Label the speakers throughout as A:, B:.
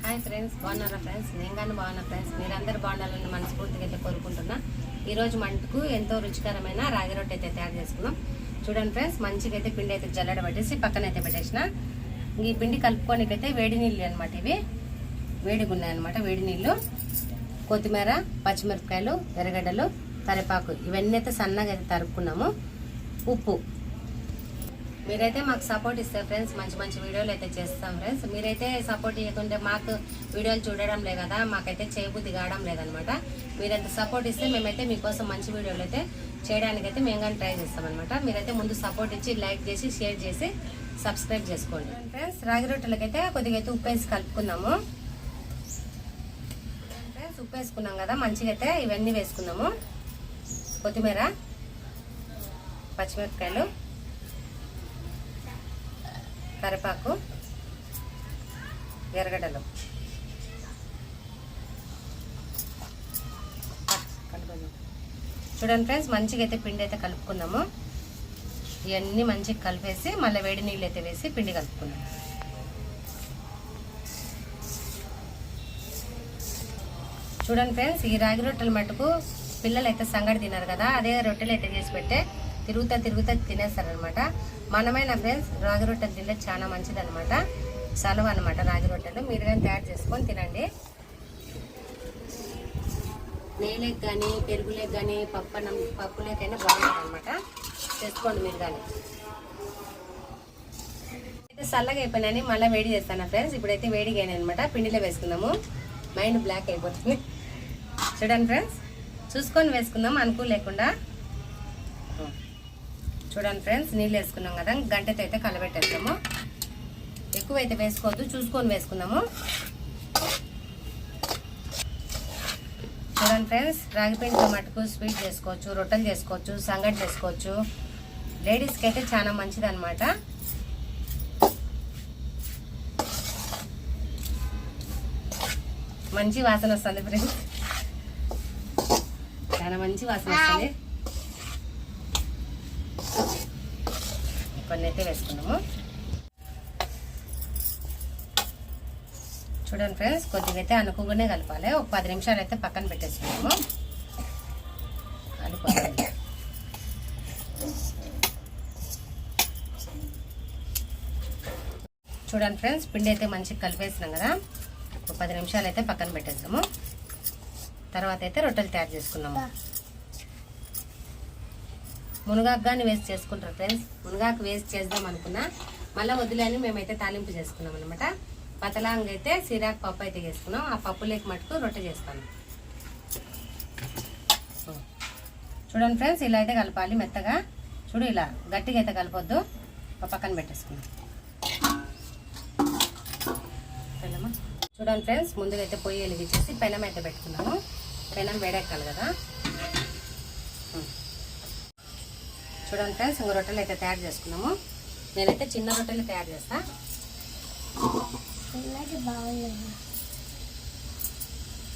A: Hi friends, బాగున్నారా friends? నేను కానీ బాగున్నా ఫ్రెండ్స్. మీరందరూ బాగుండాలని మనస్ఫూర్తిగా అయితే కోరుకుంటున్నా. ఈరోజు మనకు ఎంతో రుచికరమైన రాగి రొట్టె అయితే తయారు చేసుకున్నాం. చూడండి ఫ్రెండ్స్, మంచిగా అయితే పిండి అయితే జల్లెడ పట్టేసి పక్కన అయితే పెట్టేసిన. ఈ పిండి కలుపుకోనికైతే వేడి నీళ్ళు అనమాట. ఇవి వేడిగా ఉన్నాయన్నమాట. వేడి నీళ్ళు, కొత్తిమీర, పచ్చిమిరపకాయలు, ఎర్రగడ్డలు, కరివేపాకు ఇవన్నీ అయితే సన్నగా అయితే తరుపుకున్నాము. ఉప్పు. మీరైతే మాకు సపోర్ట్ ఇస్తారు ఫ్రెండ్స్. మంచి మంచి వీడియోలు అయితే చేస్తాం ఫ్రెండ్స్. మీరైతే సపోర్ట్ ఇవ్వకుంటే మాకు వీడియోలు చూడడం లేదు కదా, మాకైతే చేయబుద్ధి కావడం లేదనమాట. మీరైతే సపోర్ట్ ఇస్తే మేమైతే మీకోసం మంచి వీడియోలు అయితే చేయడానికైతే మేము కానీ ట్రై చేస్తామన్నమాట. మీరైతే ముందు సపోర్ట్ ఇచ్చి లైక్ చేసి షేర్ చేసి సబ్స్క్రైబ్ చేసుకోండి ఫ్రెండ్స్. రాగి రొట్టెలకైతే కొద్దిగా అయితే ఉప్పు వేసి కలుపుకున్నాము ఫ్రెండ్స్. ఉప్పు వేసుకున్నాం కదా, మంచిగా అయితే ఇవన్నీ వేసుకున్నాము. కొత్తిమీర, పచ్చిమిరపకాయలు, కరివేపాకు, ఎర్రగడ్డలు చూడండి ఫ్రెండ్స్. మంచిగా అయితే పిండి అయితే కలుపుకున్నాము. ఇవన్నీ మంచిగా కలిపేసి మళ్ళీ వేడి నీళ్ళు అయితే వేసి పిండి కలుపుకున్నాము. చూడండి ఫ్రెండ్స్, ఈ రాగి రొట్టెల మటుకు పిల్లలు అయితే సంగడి తిన్నారు కదా, అదే రొట్టెలు అయితే చేసి పెట్టే తిరుగుతా తినేస్తారనమాట. మనమైన ఫ్రెండ్స్ రాగి రొట్టెలు తింటే చాలా మంచిది అనమాట. సలవ అనమాట రాగి రొట్టెలు. మీరు కానీ తయారు చేసుకొని తినండి. నెయ్యిలోకి కానీ పెరుగులోకి కానీ పప్పులేకైనా బాగుంటుంది అనమాట. చేసుకోండి మీరు కానీ. అయితే చల్లగా అయిపోయినాయని మళ్ళీ వేడి చేస్తాను ఫ్రెండ్స్. ఇప్పుడైతే వేడిగా అయినాయి అనమాట. పిండిలో వేసుకుందాము. మైండ్ బ్లాక్ అయిపోతుంది. చూడండి ఫ్రెండ్స్, చూసుకొని వేసుకుందాం అనుకూల లేకుండా. చూడండి ఫ్రెండ్స్, నీళ్ళు వేసుకున్నాం కదా, గంటతో అయితే కలబెట్టేస్తాము. ఎక్కువైతే వేసుకోవద్దు, చూసుకొని వేసుకుందాము. చూడండి ఫ్రెండ్స్, రాగి పిండితో మటుకు స్వీట్ చేసుకోవచ్చు, రొట్టెలు చేసుకోవచ్చు, సంగటి చేసుకోవచ్చు. లేడీస్కి అయితే చాలా మంచిది అనమాట. మంచి వాసన వస్తుంది ఫ్రెండ్స్, చాలా మంచి వాసన వస్తుంది. కొన్ని అయితే వేసుకున్నాము. చూడండి ఫ్రెండ్స్, కొద్దిగా అయితే అనుకుగానే కలపాలి. ఒక 10 నిమిషాలు అయితే పక్కన పెట్టేసుకున్నాము. అనుకోవాలి. చూడండి ఫ్రెండ్స్, పిండి అయితే మంచిగా కలిపేసినాం కదా, ఒక 10 నిమిషాలు అయితే పక్కన పెట్టేస్తాము. తర్వాత అయితే రొట్టెలు తయారు చేసుకున్నాము. మునగాకు కానీ వేస్ట్ చేసుకుంటారు ఫ్రెండ్స్. మునగాకు వేస్ట్ చేద్దాం అనుకున్నా, మళ్ళీ వదిలేని మేమైతే తాలింపు చేసుకున్నాం అనమాట. పతలాంగా అయితే సిరాకు పప్పు అయితే చేసుకున్నాం. ఆ పప్పు లేక మటుకు రొట్టె చేస్తాను. చూడండి ఫ్రెండ్స్, ఇలా అయితే కలపాలి మెత్తగా. చూడు, ఇలా గట్టిగా అయితే కలపొద్దు. పక్కన పెట్టేసుకున్నాం. చూడండి ఫ్రెండ్స్, ముందుగా అయితే పొయ్యి వెలిగించేసి పెనం అయితే పెట్టుకున్నాము. పెనం వేడెక్కాలి కదా. చూడండి ఫ్రెండ్స్, ఇంకో రొట్టెలు అయితే తయారు చేసుకున్నాము. నేనైతే చిన్న రొట్టెలు తయారు చేస్తా.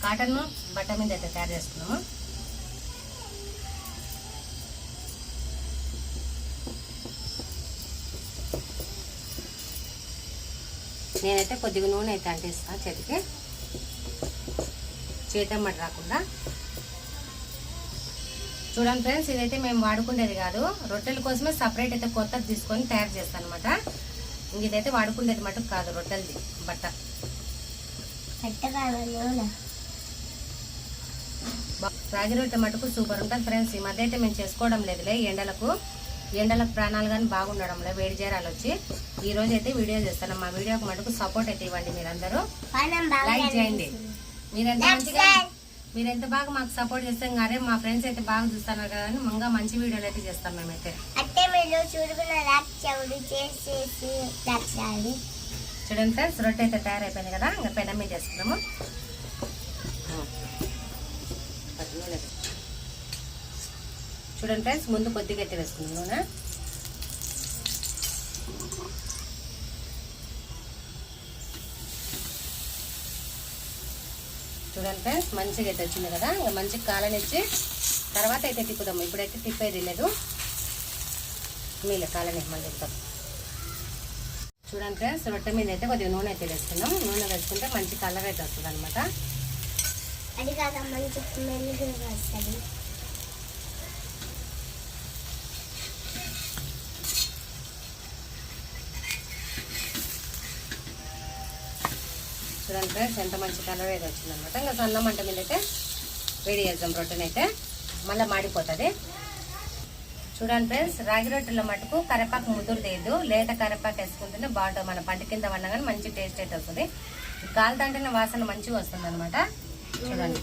A: కాటన్ బట్ట మీద అయితే తయారు చేసుకున్నాము. నేనైతే కొద్దిగా నూనె అయితే అంటిస్తా చేతికి, చేతమ్మటి రాకుండా. చూడండి ఫ్రెండ్స్, ఇదైతే మేము వాడుకునేది కాదు, రొట్టెల కోసమే సపరేట్ అయితే కొత్తది తీసుకొని తయారు చేస్తాను అనమాట. ఇదైతే వాడుకునేది మటుకు కాదు, రొట్టెలది బట్ట. రాగి రొట్టె మటుకు సూపర్ ఉంటుంది ఫ్రెండ్స్. ఈ మధ్య అయితే మేము చేసుకోవడం లేదులే, ఎండలకు ప్రాణాలు కానీ బాగుండడం లేదు, వేడి చేరాలు వచ్చి. ఈ రోజు అయితే వీడియో చేస్తాను. మా వీడియోకి మటుకు సపోర్ట్ అయితే ఇవ్వండి. మీరందరూ లైక్ చేయండి. మీరెంత బాగా మాకు సపోర్ట్ చేస్తాం కానీ మా ఫ్రెండ్స్ అయితే బాగా చూస్తున్నారు కదా అని మంగా మంచి వీడియోలు అయితే చేస్తాం మేమైతే. చూడండి ఫ్రెండ్స్, రొట్టె అయితే తయారైపోయింది కదా, ఇంకా పెనం మీద చేసుకున్నాము. చూడండి ఫ్రెండ్స్, ముందు కొద్దిగా అయితే వేసుకున్నాం నూనె. చూడండి ఫ్రెండ్స్, మంచిగా అయితే వచ్చింది కదా, ఇంకా మంచిగా కాలనిచ్చి తర్వాత అయితే తిప్పుదాము. ఇప్పుడైతే తిప్పేది లేదు, మీలే కాలని మళ్ళీ తిప్పుతాం. చూడండి ఫ్రెండ్స్, రొట్టె మీద అయితే కొద్దిగా నూనె అయితే వేసుకుందాం. నూనె వేసుకుంటే మంచి కలర్ అయితే వస్తుంది అనమాట.
B: అది కాక మంచి స్మెల్ కూడా వస్తుంది.
A: చూడండి ఫ్రెండ్స్, ఎంత మంచి కలర్ అయితే వచ్చిందనమాట. ఇంకా సన్న మంట మీద అయితే వేడి చేద్దాం రొట్టెని అయితే, మళ్ళీ మాడిపోతుంది. చూడండి ఫ్రెండ్స్, రాగి రొట్టెల మటుకు కరివేపాకు ముదురుదేదు, లేత కరివేపాకు వేసుకుంటేనే బాగుంటుంది. మన పంట కింద పడినా కానీ మంచి టేస్ట్ అయితే వస్తుంది. కాలుతంటేనే వాసన మంచిగా వస్తుంది అనమాట. చూడండి,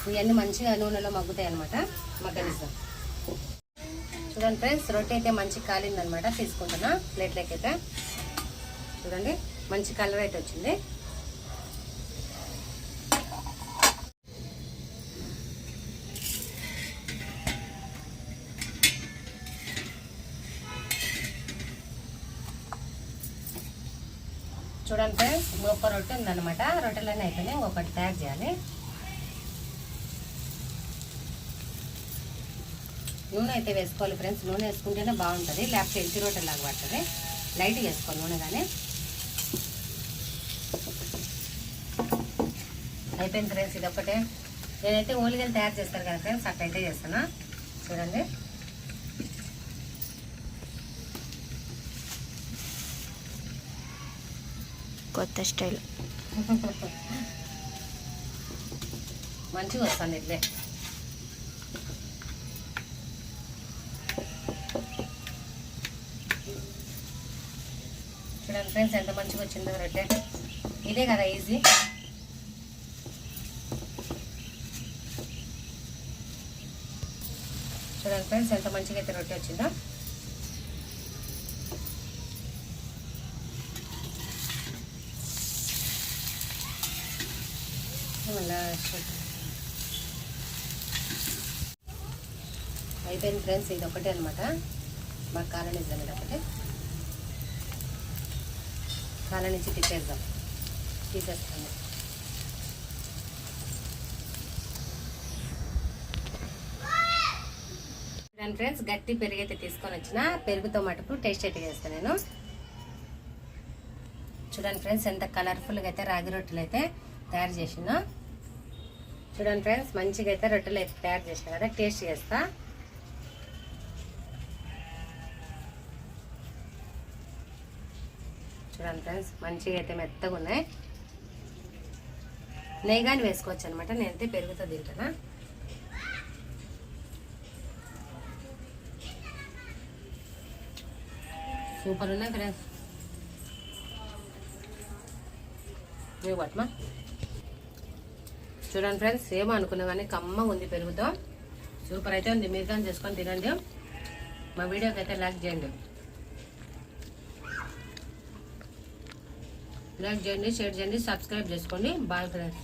A: ఇవన్నీ మంచిగా నూనెలో మగ్గుతాయి అనమాట. మగ్గనిస్తాం. చూడండి ఫ్రెండ్స్, రొట్టె అయితే మంచి కాలిందనమాట. తీసుకుంటున్నా ప్లేట్లోకి అయితే. చూడండి, మంచి కలర్ అయితే వచ్చింది. చూడండి ఫ్రెండ్స్, ఇంకొక రొట్టె ఉందన్నమాట. రొట్టెలన్నీ అయిపోయినాయి, ఇంకొకటి తయారు చేయాలి. నూనె అయితే వేసుకోవాలి ఫ్రెండ్స్. నూనె వేసుకుంటేనే బాగుంటుంది, లేకపోతే ఎల్చి రొట్టెలాగా పడుతుంది. లైట్గా వేసుకోవాలి నూనె. కానీ అయిపోయింది ఫ్రెండ్స్, ఇది ఒక్కటే. నేనైతే ఓలిగలు తయారు చేస్తాను కదా ఫ్రెండ్స్, అట్లయితే చేస్తాను. చూడండి,
B: కొత్త స్టైల్
A: మంచిగా వస్తుంది ఇట్లే. చూడండి ఫ్రెండ్స్, ఎంత మంచిగా వచ్చిందో రొట్టె. ఇదే కదా ఈజీ. చూడండి ఫ్రెండ్స్, ఎంత మంచిగా అయితే రొట్టె వచ్చిందో. అయిపోయింది ఫ్రెండ్స్, ఇది ఒకటే అనమాట. మాకు కాలం ఇద్దాం. ఇది ఒకటే కాలం నుంచి తీసేస్తాము. చూడండి ఫ్రెండ్స్, గట్టి పెరుగు అయితే తీసుకొని వచ్చిన. పెరుగుతో మటుకు టేస్ట్ అయితే చేస్తాను నేను. చూడండి ఫ్రెండ్స్, ఎంత కలర్ఫుల్గా అయితే రాగి రొట్టెలు అయితే తయారు చేసిన. చూడండి ఫ్రెండ్స్, మంచిగా అయితే రొట్టెలు అయితే తయారు చేసిన కదా, టేస్ట్ చేస్తా. చూడండి ఫ్రెండ్స్, మంచిగా అయితే మెత్తగా ఉన్నాయి. నెయ్యి కానీ వేసుకోవచ్చు అనమాట. నేనైతే పెరుగుతో తింటానా. సూపర్ ఉన్నాయి ఫ్రెండ్స్. పట్మా చూడండి ఫ్రెండ్స్, ఏమో అనుకున్నా కానీ కమ్మగా ఉంది పెరుగుతో. సూపర్ అయితే ఉంది. మీరు కానీ చేసుకొని తినండి. మా వీడియోకి అయితే లైక్ చేయండి, షేర్ చేయండి, సబ్స్క్రైబ్ చేసుకోండి. Bye friends.